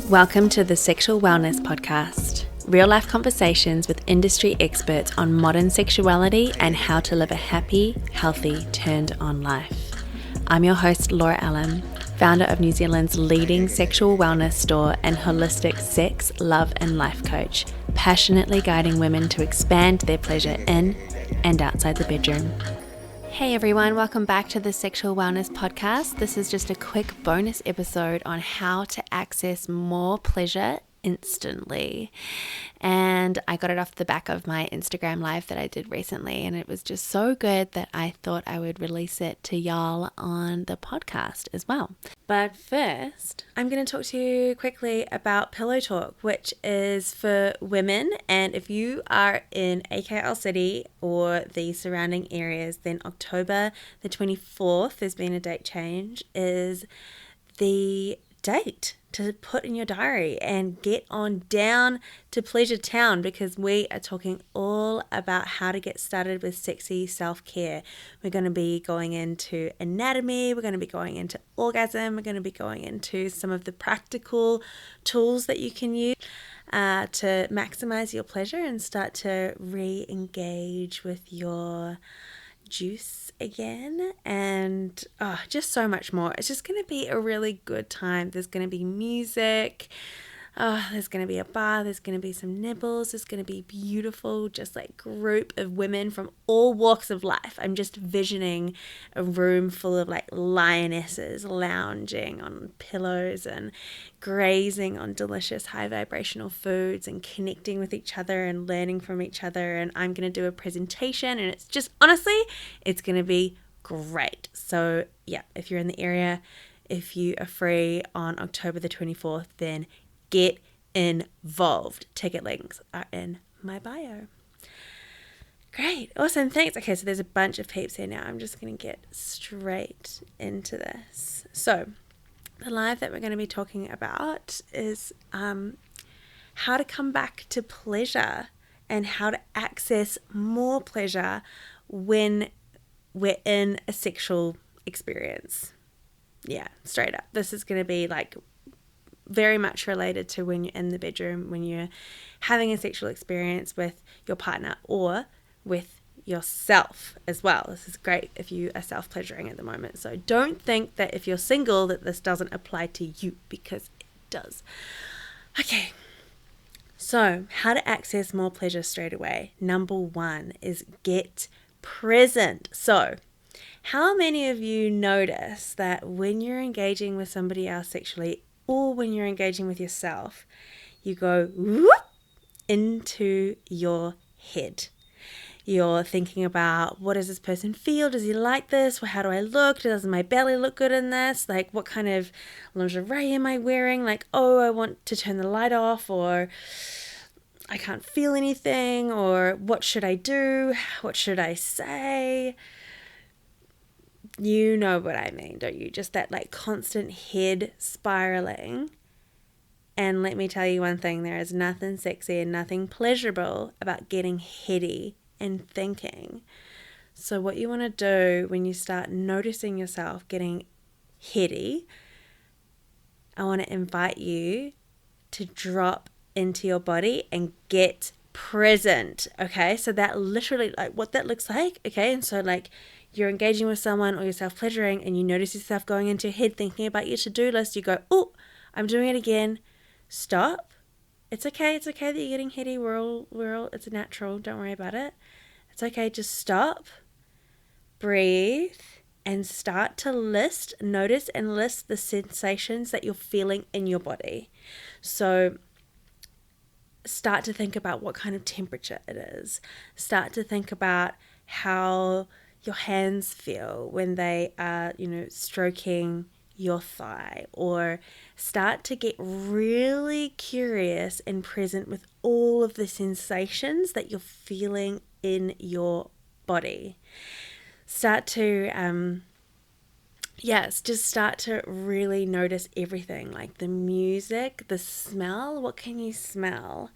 Welcome to the Sexual Wellness Podcast, real-life conversations with industry experts on modern sexuality and how to live a happy, healthy, turned-on life. I'm your host, Laura Allen, founder of New Zealand's leading sexual wellness store and holistic sex, love and life coach, passionately guiding women to expand their pleasure in and outside the bedroom. Hey everyone, welcome back to the Sexual Wellness Podcast. This is just a quick bonus episode on how to access more pleasure instantly. And I got it off the back of my Instagram live that I did recently, and it was just so good that I thought I would release it to y'all on the podcast as well. But first, I'm going to talk to you quickly about Pillow Talk, which is for women. And if you are in AKL City or the surrounding areas, then October the 24th, there's been a date change, is the date to put in your diary and get on down to Pleasure Town, because we are talking all about how to get started with sexy self-care. We're going to be going into anatomy, we're going to be going into orgasm, we're going to be going into some of the practical tools that you can use to maximize your pleasure and start to re-engage with your juice again, and just so much more. It's just going to be a really good time. There's going to be music, there's going to be a bar, there's going to be some nibbles, there's going to be beautiful just like group of women from all walks of life. I'm just visioning a room full of like lionesses lounging on pillows and grazing on delicious high vibrational foods and connecting with each other and learning from each other. And I'm going to do a presentation, and it's just, honestly, it's going to be great. So yeah, if you're in the area, if you are free on October the 24th, then get involved. Ticket links are in my bio. Great. Awesome. Thanks. Okay, so there's a bunch of peeps here now. I'm just going to get straight into this. So the live that we're going to be talking about is how to come back to pleasure and how to access more pleasure when we're in a sexual experience. Yeah, straight up. This is going to be like very much related to when you're in the bedroom, when you're having a sexual experience with your partner or with yourself as well. This is great if you are self-pleasuring at the moment. So don't think that if you're single that this doesn't apply to you, because it does. Okay, so how to access more pleasure straight away. Number one is get present. So how many of you notice that when you're engaging with somebody else sexually, or when you're engaging with yourself, you go whoop into your head? You're thinking about, what does this person feel? Does he like this? How do I look? Does my belly look good in this? Like, what kind of lingerie am I wearing? Like, oh, I want to turn the light off, or I can't feel anything, or what should I do? What should I say? You know what I mean, don't you? Just that like constant head spiraling. And let me tell you one thing, there is nothing sexy and nothing pleasurable about getting heady and thinking. So what you want to do when you start noticing yourself getting heady, I want to invite you to drop into your body and get present. Okay, so that literally, like what that looks like. Okay, and so like you're engaging with someone or you're self-pleasuring and you notice yourself going into your head thinking about your to-do list. You go, oh, I'm doing it again. Stop. It's okay. It's okay that you're getting heady. We're all, it's natural. Don't worry about it. It's okay. Just stop, breathe, and start to notice and list the sensations that you're feeling in your body. So start to think about what kind of temperature it is. Start to think about how your hands feel when they are, stroking your thigh, or start to get really curious and present with all of the sensations that you're feeling in your body. Start to, just start to really notice everything, like the music, the smell, what can you smell?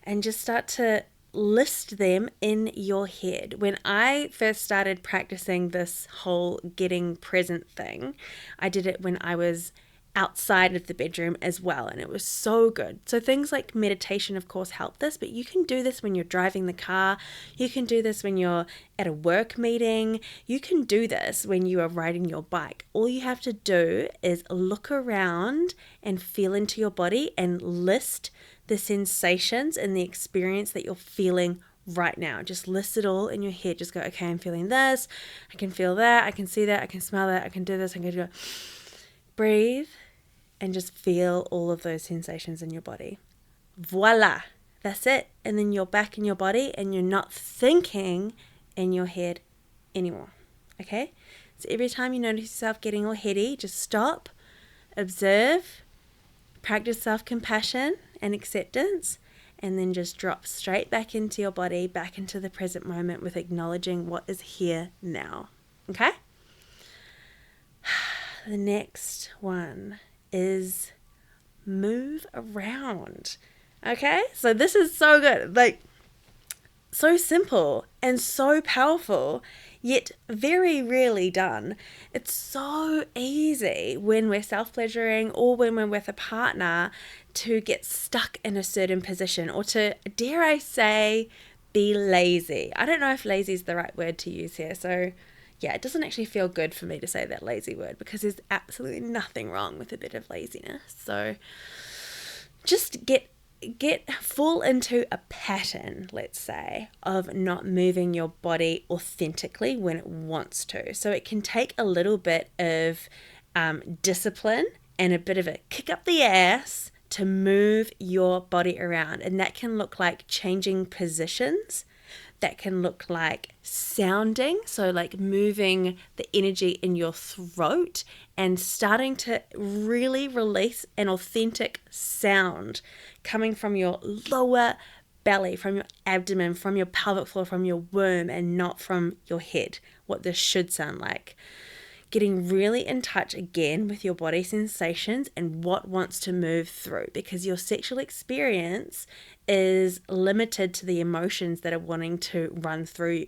And just start to list them in your head. When I first started practicing this whole getting present thing, I did it when I was outside of the bedroom as well, and it was so good. So things like meditation, of course, help this, but you can do this when you're driving the car, you can do this when you're at a work meeting, you can do this when you are riding your bike. All you have to do is look around and feel into your body and list the sensations and the experience that you're feeling right now. Just list it all in your head. Just go, okay, I'm feeling this, I can feel that, I can see that, I can smell that, I can do this, I can go. Breathe and just feel all of those sensations in your body. Voila, that's it. And then you're back in your body and you're not thinking in your head anymore. Okay? So every time you notice yourself getting all heady, just stop, observe, practice self-compassion and acceptance, and then just drop straight back into your body, back into the present moment with acknowledging what is here now. Okay? The next one is move around. Okay? So this is so good. Like, so simple and so powerful, yet very rarely done. It's so easy when we're self-pleasuring or when we're with a partner to get stuck in a certain position or to, dare I say, be lazy. I don't know if lazy is the right word to use here. So yeah, it doesn't actually feel good for me to say that lazy word because there's absolutely nothing wrong with a bit of laziness. So just fall into a pattern, let's say, of not moving your body authentically when it wants to. So it can take a little bit of discipline and a bit of a kick up the ass to move your body around. And that can look like changing positions. That can look like sounding, so like moving the energy in your throat and starting to really release an authentic sound coming from your lower belly, from your abdomen, from your pelvic floor, from your womb, and not from your head, what this should sound like. Getting really in touch again with your body sensations and what wants to move through, because your sexual experience is limited to the emotions that are wanting to run through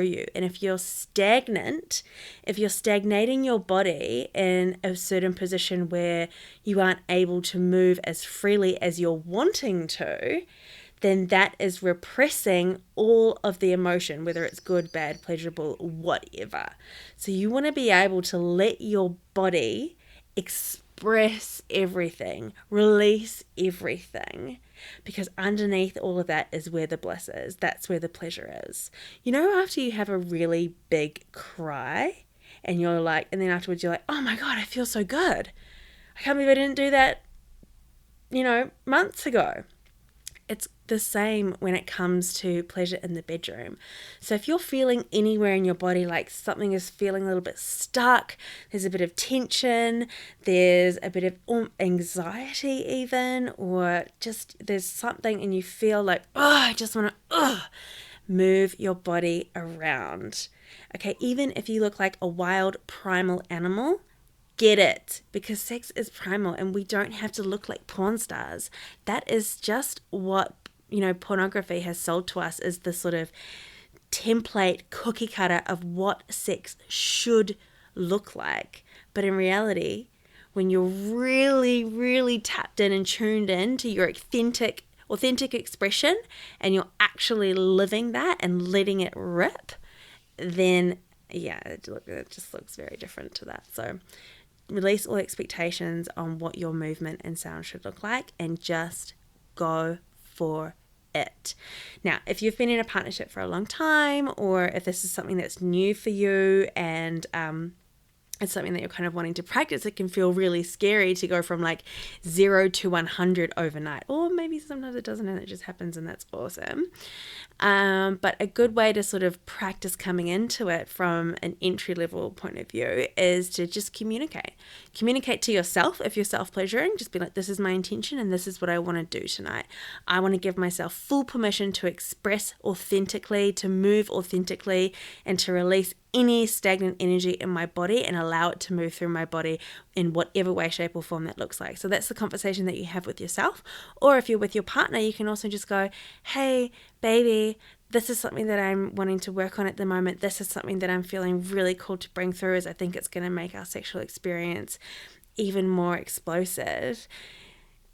you. And if you're stagnant, if you're stagnating your body in a certain position where you aren't able to move as freely as you're wanting to, then that is repressing all of the emotion, whether it's good, bad, pleasurable, whatever. So you want to be able to let your body express everything, release everything, because underneath all of that is where the bliss is. That's where the pleasure is. You know, after you have a really big cry and you're like, and then afterwards you're like, oh my God, I feel so good. I can't believe I didn't do that, months ago. It's the same when it comes to pleasure in the bedroom. So if you're feeling anywhere in your body like something is feeling a little bit stuck, there's a bit of tension, there's a bit of anxiety even, or just there's something and you feel like, I just want to, move your body around. Okay, even if you look like a wild primal animal, get it, because sex is primal and we don't have to look like porn stars. That is just what, pornography has sold to us, is the sort of template cookie cutter of what sex should look like. But in reality, when you're really, really tapped in and tuned in to your authentic expression and you're actually living that and letting it rip, then it just looks very different to that. So release all expectations on what your movement and sound should look like and just go for it. Now, if you've been in a partnership for a long time, or if this is something that's new for you and it's something that you're kind of wanting to practice, it can feel really scary to go from like 0 to 100 overnight. Or maybe sometimes it doesn't and it just happens and that's awesome. But a good way to sort of practice coming into it from an entry level point of view is to just communicate. Communicate to yourself if you're self-pleasuring. Just be like, this is my intention and this is what I want to do tonight. I want to give myself full permission to express authentically, to move authentically, and to release any stagnant energy in my body and allow it to move through my body in whatever way, shape, or form that looks like. So that's the conversation that you have with yourself. Or if you're with your partner, you can also just go, hey, baby, this is something that I'm wanting to work on at the moment. This is something that I'm feeling really cool to bring through, as I think it's going to make our sexual experience even more explosive.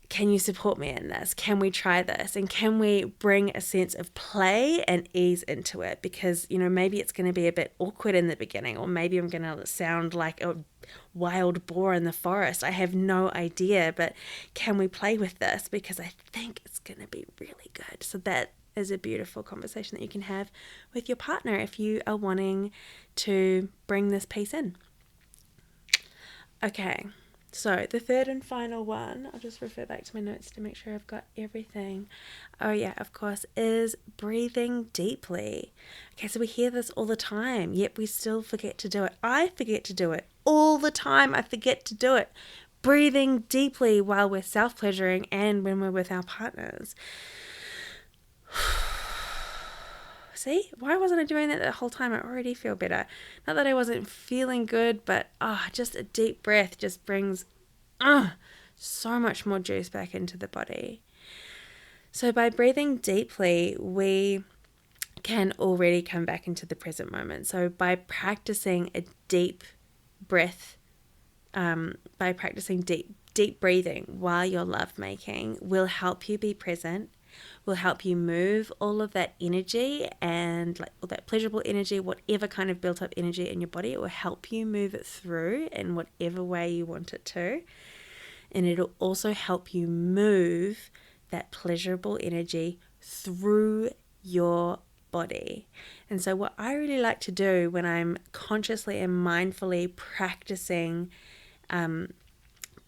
Can you support me in this? Can we try this? And can we bring a sense of play and ease into it? Because, maybe it's going to be a bit awkward in the beginning, or maybe I'm going to sound like a wild boar in the forest. I have no idea, but can we play with this? Because I think it's going to be really good. So that is a beautiful conversation that you can have with your partner if you are wanting to bring this piece in. Okay. So the third and final one, I'll just refer back to my notes to make sure I've got everything. Oh yeah, of course, is breathing deeply. Okay, so we hear this all the time, yet we still forget to do it. I forget to do it all the time. I forget to do it. Breathing deeply while we're self-pleasuring and when we're with our partners. See, why wasn't I doing that the whole time? I already feel better. Not that I wasn't feeling good, but just a deep breath just brings so much more juice back into the body. So by breathing deeply, we can already come back into the present moment. So by practicing a deep breath, by practicing deep breathing while you're lovemaking, will help you be present, will help you move all of that energy and all that pleasurable energy, whatever kind of built up energy in your body. It will help you move it through in whatever way you want it to. And it'll also help you move that pleasurable energy through your body. And so what I really like to do when I'm consciously and mindfully practicing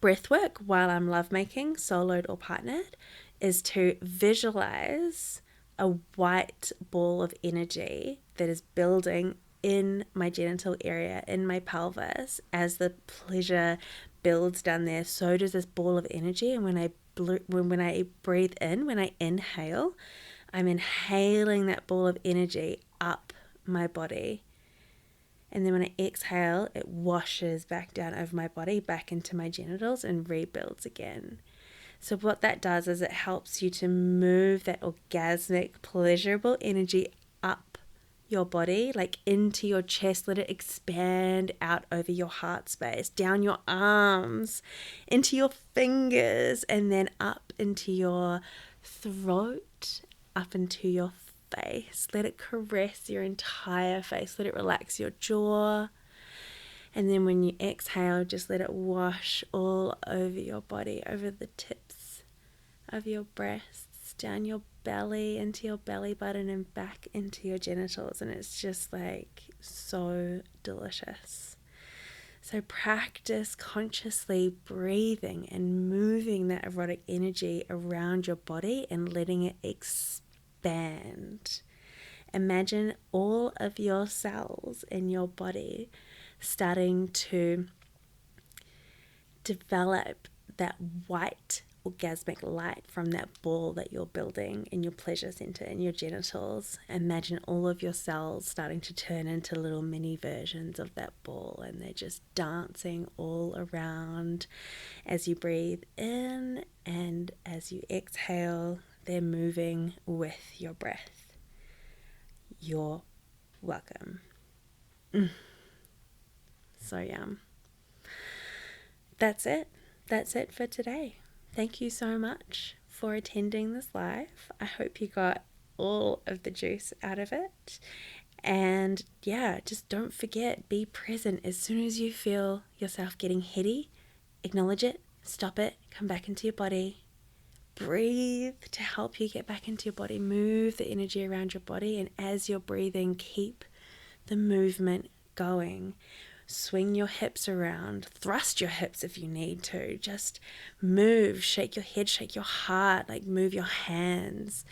breath work while I'm lovemaking, soloed or partnered, is to visualize a white ball of energy that is building in my genital area, in my pelvis. As the pleasure builds down there, so does this ball of energy. And when I breathe in, when I inhale, I'm inhaling that ball of energy up my body. And then when I exhale, it washes back down over my body, back into my genitals, and rebuilds again. So what that does is it helps you to move that orgasmic, pleasurable energy up your body, like into your chest. Let it expand out over your heart space, down your arms, into your fingers, and then up into your throat, up into your face. Let it caress your entire face. Let it relax your jaw. And then when you exhale, just let it wash all over your body, over the tips of your breasts, down your belly, into your belly button, and back into your genitals. And it's just like so delicious. So practice consciously breathing and moving that erotic energy around your body and letting it expand. Imagine all of your cells in your body starting to develop that white orgasmic light from that ball that you're building in your pleasure center, in your genitals. Imagine all of your cells starting to turn into little mini versions of that ball, and they're just dancing all around as you breathe in, and as you exhale, they're moving with your breath. You're welcome. So yum. That's it for today. Thank you so much for attending this live. I hope you got all of the juice out of it. And yeah, just don't forget, be present. As soon as you feel yourself getting heady, acknowledge it, stop it, come back into your body. Breathe to help you get back into your body. Move the energy around your body, and as you're breathing, keep the movement going. Swing your hips around, thrust your hips if you need to. Just move, shake your head, shake your heart, like move your hands.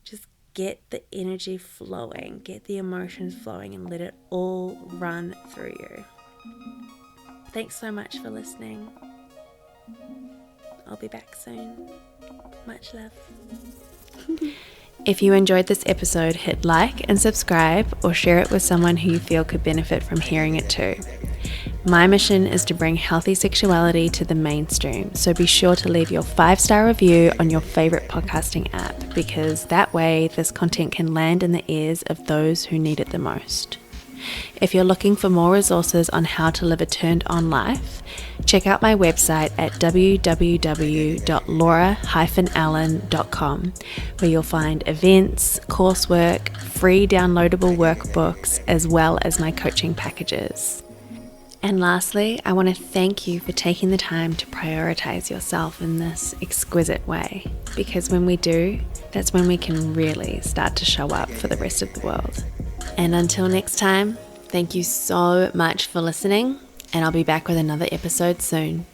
Just get the energy flowing, get the emotions flowing, and let it all run through you. Thanks so much for listening. I'll be back soon. Much love. If you enjoyed this episode, hit like and subscribe or share it with someone who you feel could benefit from hearing it too. My mission is to bring healthy sexuality to the mainstream, so be sure to leave your 5-star review on your favorite podcasting app, because that way this content can land in the ears of those who need it the most. If you're looking for more resources on how to live a turned-on life, check out my website at www.laura-allen.com, where you'll find events, coursework, free downloadable workbooks, as well as my coaching packages. And lastly, I want to thank you for taking the time to prioritize yourself in this exquisite way, because when we do, that's when we can really start to show up for the rest of the world. And until next time, thank you so much for listening, and I'll be back with another episode soon.